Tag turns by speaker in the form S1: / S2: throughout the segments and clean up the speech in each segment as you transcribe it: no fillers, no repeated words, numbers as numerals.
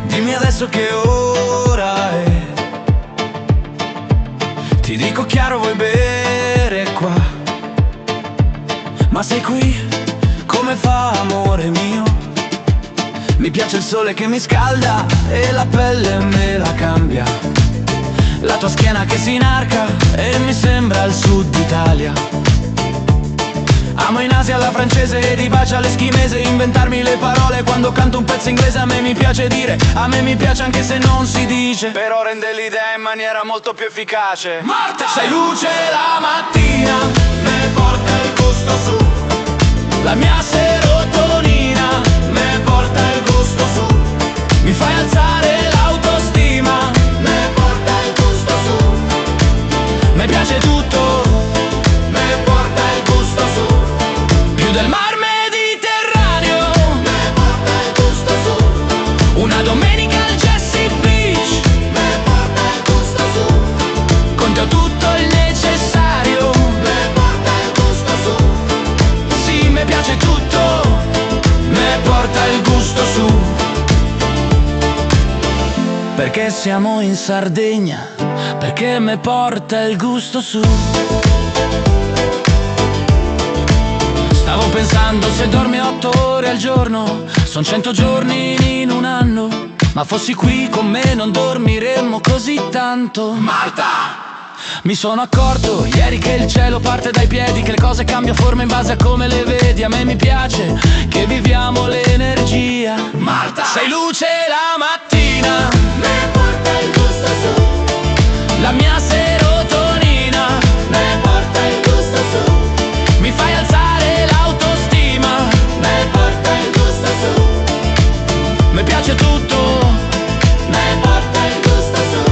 S1: Dimmi adesso che ora è. Ti dico chiaro, vuoi bere qua? Ma sei qui, come fa, amore mio? Mi piace il sole che mi scalda e la pelle me la cambia. La tua schiena che si inarca e mi sembra il sud Italia. Amo in Asia la francese ed i baci all'eschimese. Inventarmi le parole quando canto un pezzo inglese. A me mi piace dire, a me mi piace anche se non si dice, però rende l'idea in maniera molto più efficace. Marta! Sei luce la mattina, me porta il gusto su. La mia serotonina, me porta il gusto su. Mi fai alzare l'autostima, me porta il gusto su. Mi piace tutto, me porta il gusto su. Più del mar Mediterraneo, me porta il gusto su. Una domenica al Jessie Beach, me porta il gusto su. Con te ho tutto il necessario, me porta il gusto su. Sì, mi piace tutto, me porta il gusto su. Perché siamo in Sardegna, perché me porta il gusto su. Stavo pensando, se dormi 8 ore al giorno, son 100 giorni in un anno. Ma fossi qui con me non dormiremmo così tanto. Marta! Mi sono accorto ieri che il cielo parte dai piedi, che le cose cambiano forma in base a come le vedi. A me mi piace che viviamo l'energia. Marta! Sei luce la mattina, me porta il gusto su. La mia serotonina, me porta il gusto su. Mi fai alzare l'autostima, me porta il gusto su. Mi piace tutto, me porta il gusto su.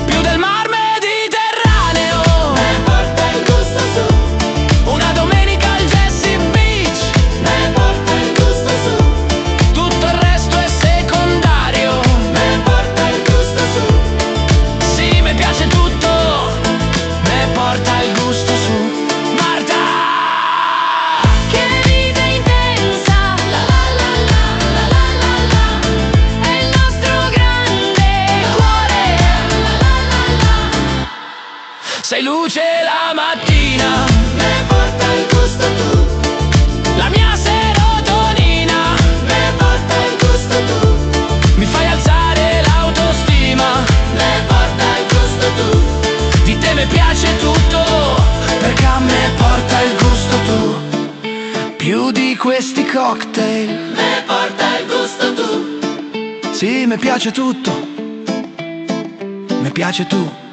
S1: Più del mar Mediterraneo, me porta il gusto su. Una domenica al Jessie Beach, me porta il gusto su. Tutto il resto è secondario, me porta il gusto su. Sì, mi piace tutto, me porta il gusto su. Marta!
S2: Che vita intensa, la la la la la la la la. È il nostro grande cuore, la la la la.
S1: Sei luce la mattina, me porta il gusto tu. La mia serotonina, me porta il gusto tu. Mi fai alzare l'autostima, me porta il gusto tu. Di te mi piace tutto, perché a me porta il gusto tu. Più di questi cocktail, me porta il gusto tu. Sì, mi piace tutto, mi piace tu.